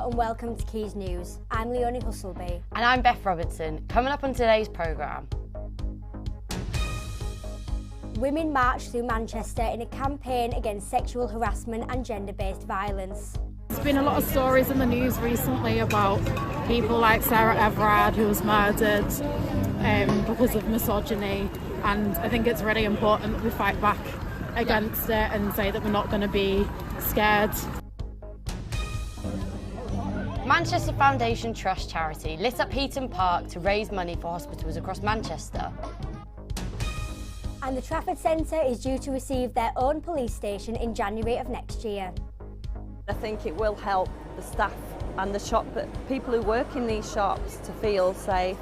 and welcome to Quays News. I'm Leonie Husselby. And I'm Beth Robertson. Coming up on today's programme. Women marched through Manchester in a campaign against sexual harassment and gender-based violence. There's been a lot of stories in the news recently about people like Sarah Everard who was murdered because of misogyny, and I think it's really important that we fight back against it and say that we're not going to be scared. Manchester Foundation Trust charity lit up Heaton Park to raise money for hospitals across Manchester. And the Trafford Centre is due to receive their own police station in January of next year. I think it will help the staff and the people who work in these shops to feel safe.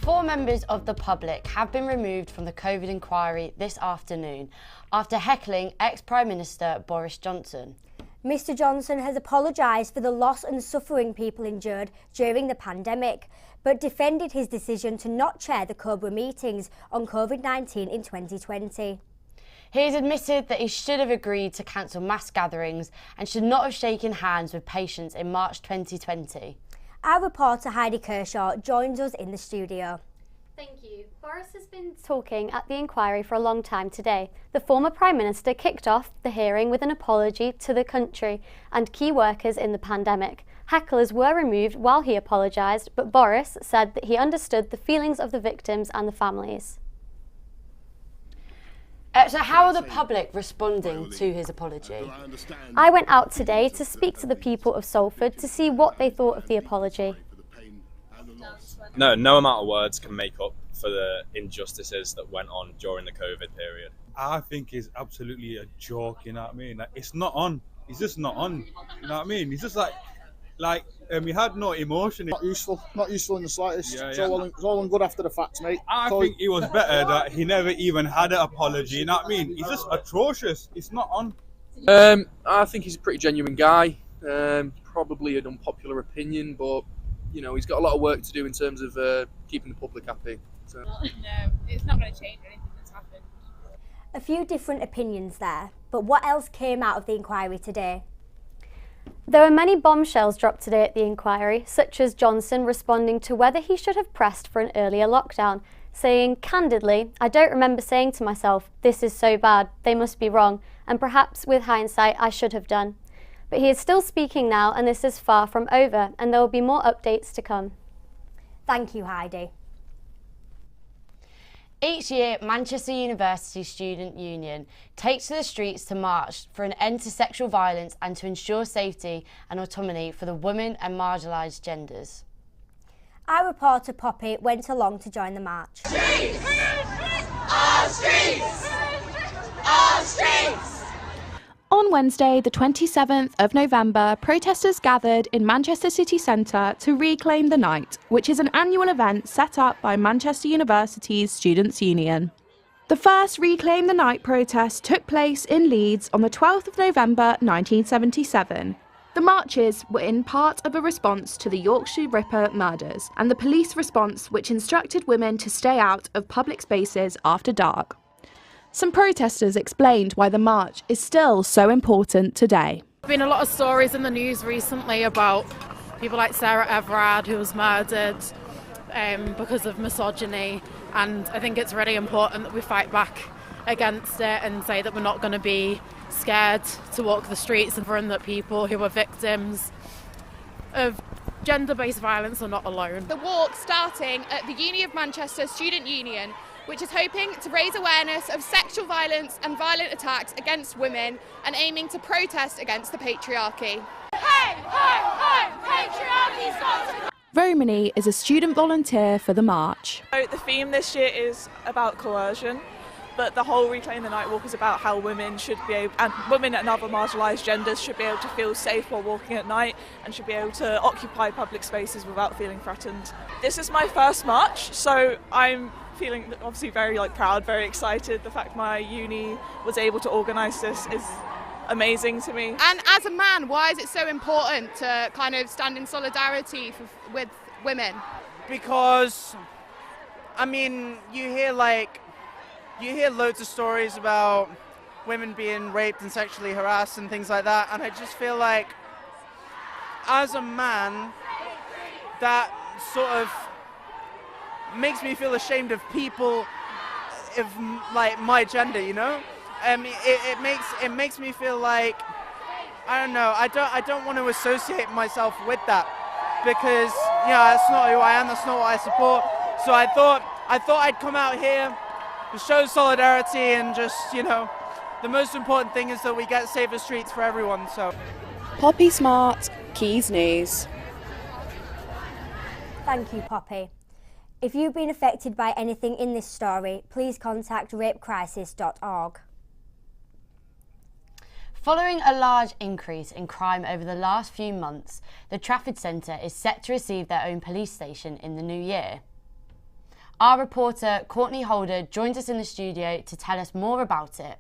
Four members of the public have been removed from the COVID inquiry this afternoon after heckling ex-Prime Minister Boris Johnson. Mr Johnson has apologised for the loss and suffering people endured during the pandemic, but defended his decision to not chair the Cobra meetings on COVID-19 in 2020. He has admitted that he should have agreed to cancel mass gatherings and should not have shaken hands with patients in March 2020. Our reporter Heidi Kershaw joins us in the studio. Thank you. Boris has been talking at the inquiry for a long time today. The former Prime Minister kicked off the hearing with an apology to the country and key workers in the pandemic. Hecklers were removed while he apologised, but Boris said that he understood the feelings of the victims and the families. So how are the public responding to his apology? I went out today to speak to the people of Salford to see what they thought of the apology. No amount of words can make up for the injustices that went on during the COVID period. I think it's absolutely a joke, you know what I mean? Like, it's not on. He's just not on. You know what I mean? He's just he had no emotion. Not useful in the slightest. Yeah, it's yeah. all on good after the fact, mate. I think it was better that he never even had an apology, you know what I mean? He's just atrocious. It's not on. I think he's a pretty genuine guy. Probably an unpopular opinion, but you know, he's got a lot of work to do in terms of keeping the public happy. So. No, it's not going to change anything that's happened. A few different opinions there, but what else came out of the inquiry today? There were many bombshells dropped today at the inquiry, such as Johnson responding to whether he should have pressed for an earlier lockdown, saying, "Candidly, I don't remember saying to myself, this is so bad, they must be wrong, and perhaps with hindsight I should have done." But he is still speaking now, and this is far from over, and there will be more updates to come. Thank you, Heidi. Each year, Manchester University Student Union takes to the streets to march for an end to sexual violence and to ensure safety and autonomy for the women and marginalised genders. Our reporter Poppy went along to join the march. Streets! Our streets! Our streets! On Wednesday, the 27th of November, protesters gathered in Manchester city centre to reclaim the night, which is an annual event set up by Manchester University's Students' Union. The first Reclaim the Night protest took place in Leeds on the 12th of November 1977. The marches were in part of a response to the Yorkshire Ripper murders and the police response which instructed women to stay out of public spaces after dark. Some protesters explained why the march is still so important today. There's been a lot of stories in the news recently about people like Sarah Everard who was murdered because of misogyny, and I think it's really important that we fight back against it and say that we're not going to be scared to walk the streets, and that people who are victims of gender-based violence are not alone. The walk starting at the Uni of Manchester Student Union, which is hoping to raise awareness of sexual violence and violent attacks against women and aiming to protest against the patriarchy. Hey, hey, hey, patriarchy's got to... Romany is a student volunteer for the march. So the theme this year is about coercion, but the whole Reclaim the Night walk is about how women should be able, and women and other marginalised genders should be able to feel safe while walking at night and should be able to occupy public spaces without feeling threatened. This is my first march, so I'm feeling obviously very proud, very excited. The fact my uni was able to organise this is amazing to me. And as a man, why is it so important to kind of stand in solidarity with women? Because, I mean, you hear loads of stories about women being raped and sexually harassed and things like that, and I just feel like, as a man, that sort of makes me feel ashamed of people of like my gender, you know. It makes me feel like, I don't know, I don't want to associate myself with that, because that's not who I am, that's not what I support. So I thought I'd come out here to show solidarity, and just, the most important thing is that we get safer streets for everyone. So Poppy Smart, Quays News. Thank you, Poppy. If you've been affected by anything in this story, please contact rapecrisis.org. Following a large increase in crime over the last few months, the Trafford Centre is set to receive their own police station in the new year. Our reporter Courtney Holder joins us in the studio to tell us more about it.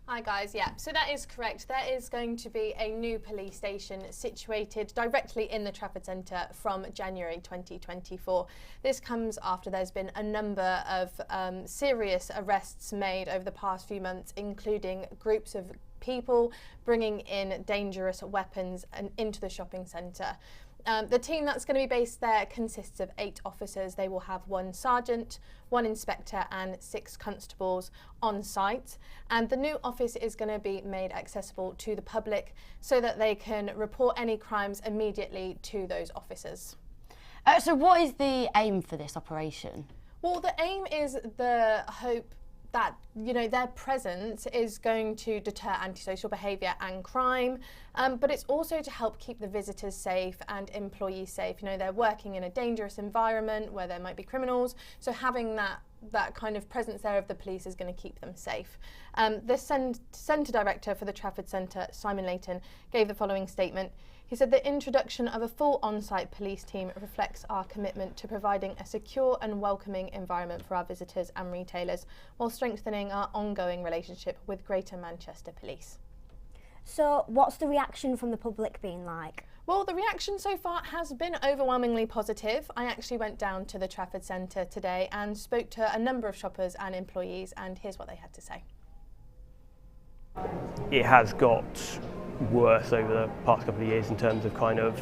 Hi guys, so that is correct. There is going to be a new police station situated directly in the Trafford Centre from January 2024. This comes after there's been a number of serious arrests made over the past few months, including groups of people bringing in dangerous weapons into the shopping centre. The team that's going to be based there consists of 8 officers. They will have 1 sergeant, 1 inspector and 6 constables on site. And the new office is going to be made accessible to the public so that they can report any crimes immediately to those officers. So what is the aim for this operation? Well, the aim is the hope that their presence is going to deter antisocial behaviour and crime, but it's also to help keep the visitors safe and employees safe. They're working in a dangerous environment where there might be criminals, so having that kind of presence there of the police is going to keep them safe. The Centre Director for the Trafford Centre, Simon Layton, gave the following statement. He said the introduction of a full on-site police team reflects our commitment to providing a secure and welcoming environment for our visitors and retailers, while strengthening our ongoing relationship with Greater Manchester Police. So what's the reaction from the public been like? Well, the reaction so far has been overwhelmingly positive. I actually went down to the Trafford Centre today and spoke to a number of shoppers and employees, and here's what they had to say. It has got worse over the past couple of years in terms of kind of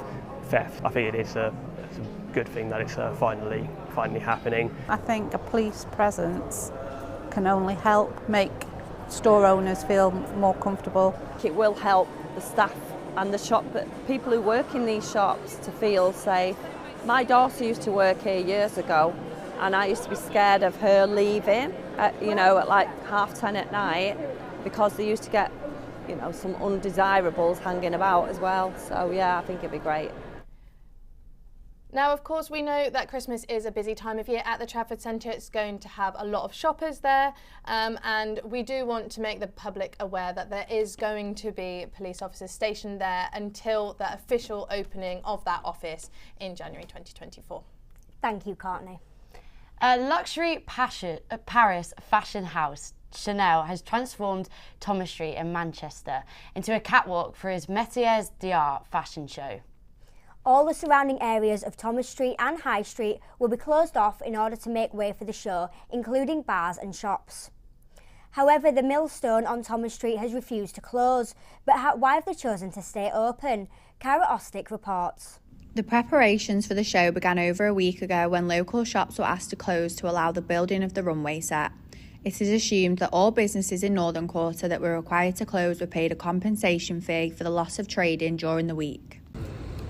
theft. I think it's a good thing that it's finally happening. I think a police presence can only help make store owners feel more comfortable. It will help the staff and the people who work in these shops to feel safe. My daughter used to work here years ago, and I used to be scared of her leaving at like 10:30 at night, because they used to get some undesirables hanging about as well. So yeah, I think it'd be great. Now, of course, we know that Christmas is a busy time of year at the Trafford Centre. It's going to have a lot of shoppers there, and we do want to make the public aware that there is going to be police officers stationed there until the official opening of that office in January 2024. Thank you, Courtney. A luxury Paris fashion house, Chanel, has transformed Thomas Street in Manchester into a catwalk for his Métiers d'Art fashion show. All the surrounding areas of Thomas Street and High Street will be closed off in order to make way for the show, including bars and shops. However, the millstone on Thomas Street has refused to close. But why have they chosen to stay open? Cara Ostick reports. The preparations for the show began over a week ago when local shops were asked to close to allow the building of the runway set. It is assumed that all businesses in Northern Quarter that were required to close were paid a compensation fee for the loss of trading during the week.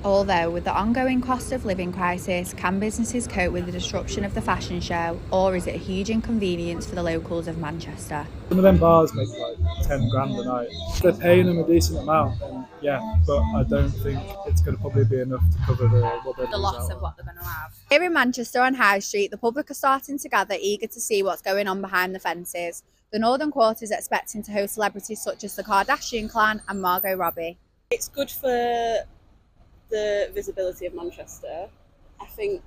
Although, with the ongoing cost of living crisis, can businesses cope with the disruption of the fashion show, or is it a huge inconvenience for the locals of Manchester? Some of them bars make like 10 grand a night. They're paying them a decent amount, and but I don't think it's going to probably be enough to cover the loss of what they're going to have. Here in Manchester on High Street, the public are starting to gather, eager to see what's going on behind the fences. The Northern Quarter is expecting to host celebrities such as the Kardashian clan and Margot Robbie. It's good for the visibility of Manchester. I think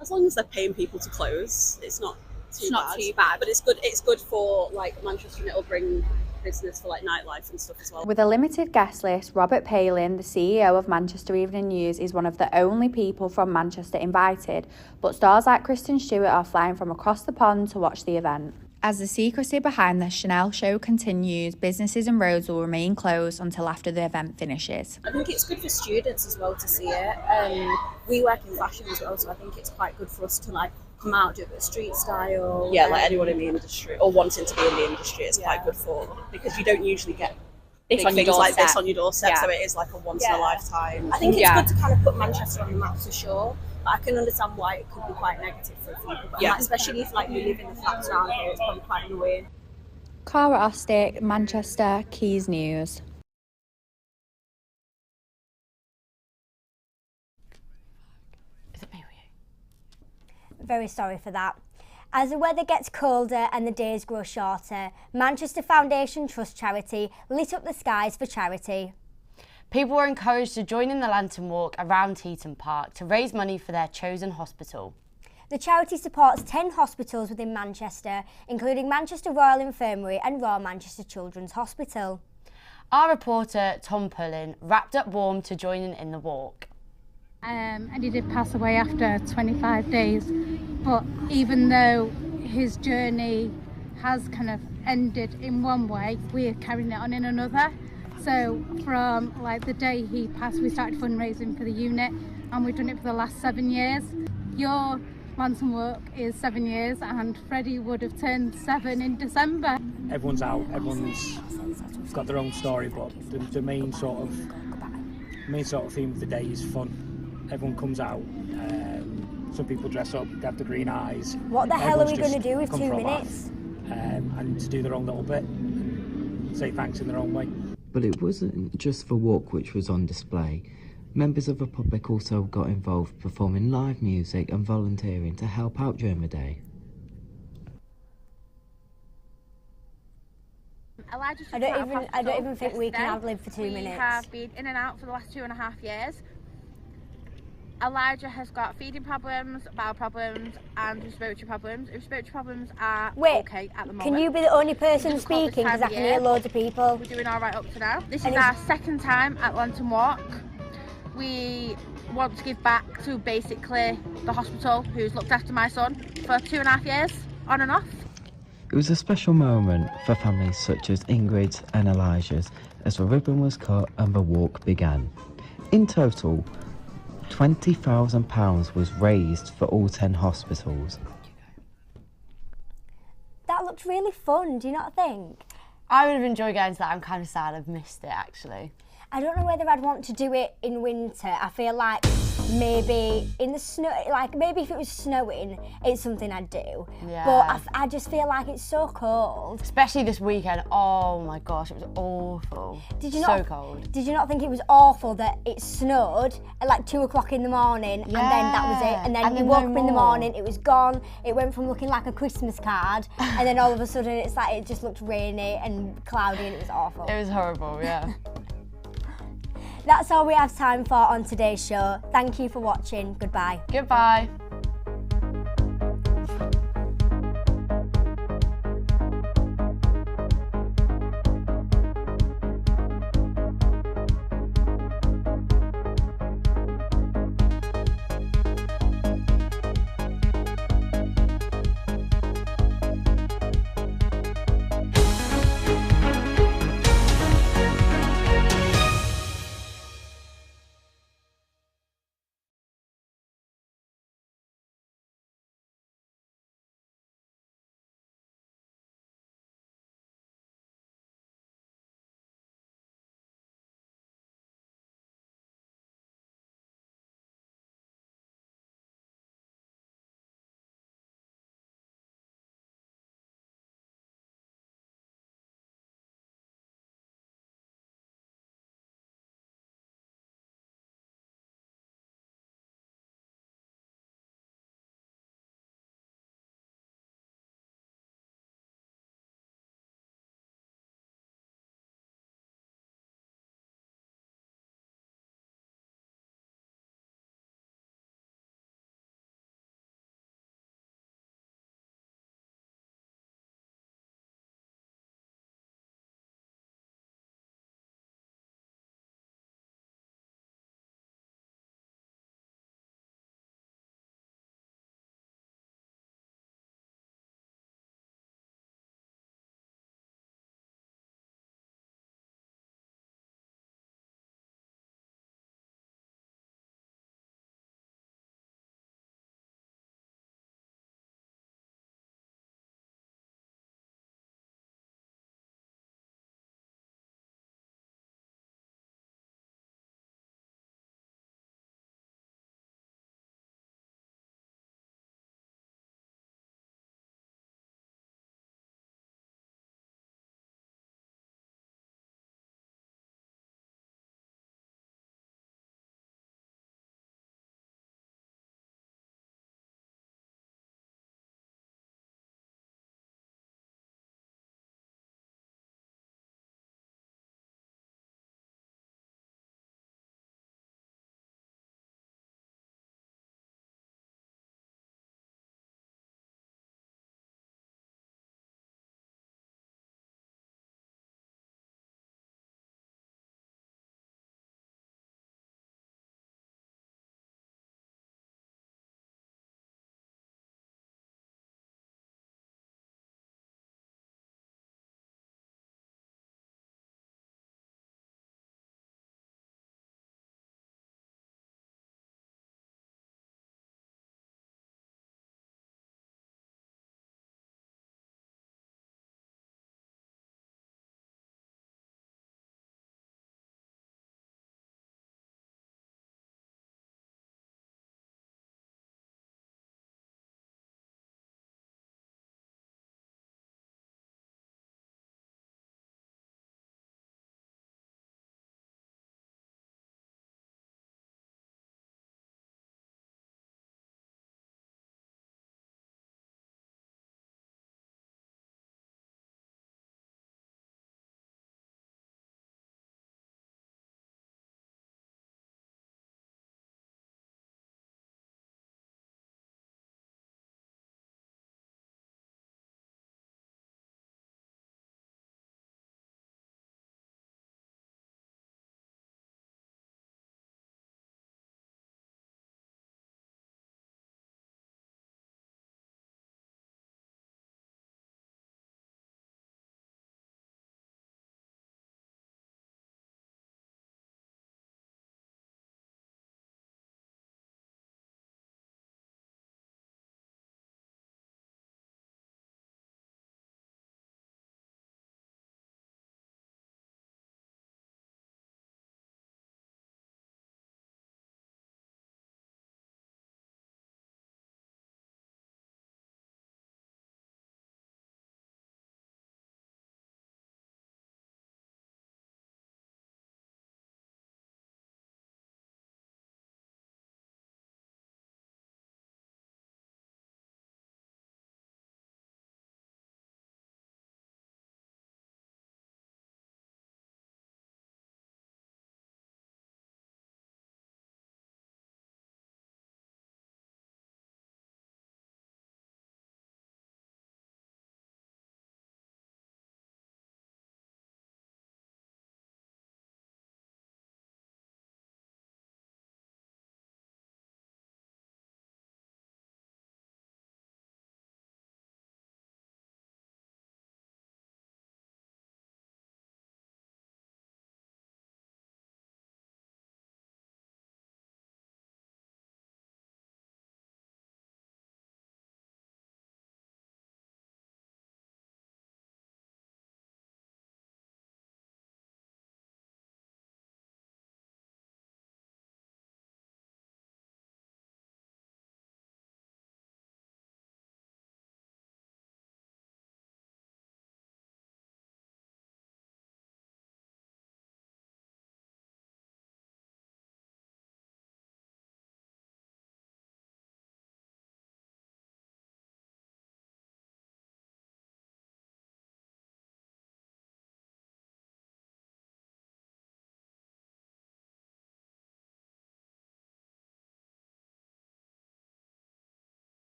as long as they're paying people to close, it's not too bad. But it's good for like Manchester, and it'll bring business for like nightlife and stuff as well. With a limited guest list, Robert Palin, the CEO of Manchester Evening News, is one of the only people from Manchester invited, but stars like Kristen Stewart are flying from across the pond to watch the event. As the secrecy behind the Chanel show continues, businesses and roads will remain closed until after the event finishes. I think it's good for students as well to see it. We work in fashion as well, so I think it's quite good for us to like come out, do a bit of street style. Yeah, like anyone in the industry or wanting to be in the industry, it's quite good for, because you don't usually get big things like this on your doorstep, so it is like a once in a lifetime. I think it's good to kind of put Manchester on the map for sure. But I can understand why it could be quite negative for people, but like, especially if like you live in the flats around here, it's probably quite annoying. Cara Ostick, Manchester, Quays News. Very sorry for that. As the weather gets colder and the days grow shorter, Manchester Foundation Trust charity lit up the skies for charity. People were encouraged to join in the lantern walk around Heaton Park to raise money for their chosen hospital. The charity supports 10 hospitals within Manchester, including Manchester Royal Infirmary and Royal Manchester Children's Hospital. Our reporter, Tom Pullen, wrapped up warm to join in the walk. And he did pass away after 25 days, but even though his journey has kind of ended in one way, we're carrying it on in another. So from like the day he passed, we started fundraising for the unit, and we've done it for the last 7 years. Your lantern walk is 7 years, and Freddie would have turned 7 in December. Everyone's out, everyone's got their own story, but the main sort of theme of the day is fun. Everyone comes out, some people dress up, they have the green eyes. What the hell are we going to do with 2 minutes? And to do their own little bit, and say thanks in their own way. But it wasn't just the walk which was on display. Members of the public also got involved, performing live music and volunteering to help out during the day. I don't even think we can ad-lib for 2 minutes. We have been in and out for the last 2.5 years. Elijah has got feeding problems, bowel problems and respiratory problems. Respiratory problems are okay at the moment. Can you be the only person speaking, because I can hear loads of people? We're doing all right up to now. This is our second time at Lantern Walk. We want to give back to basically the hospital who's looked after my son for 2.5 years, on and off. It was a special moment for families such as Ingrid's and Elijah's as the ribbon was cut and the walk began. In total, £20,000 was raised for all 10 hospitals. That looked really fun, do you not think? I would have enjoyed going to that. I'm kind of sad I've missed it, actually. I don't know whether I'd want to do it in winter. I feel like maybe in the snow, like maybe if it was snowing, it's something I'd do. Yeah. But I just feel like it's so cold. Especially this weekend. Oh my gosh, it was awful. So cold. Did you not think it was awful that it snowed at like 2 o'clock in the morning, and then that was it? And then you woke up in the morning, it was gone. It went from looking like a Christmas card, and then all of a sudden it's like it just looked rainy and cloudy, and it was awful. It was horrible, yeah. That's all we have time for on today's show. Thank you for watching. Goodbye. Goodbye.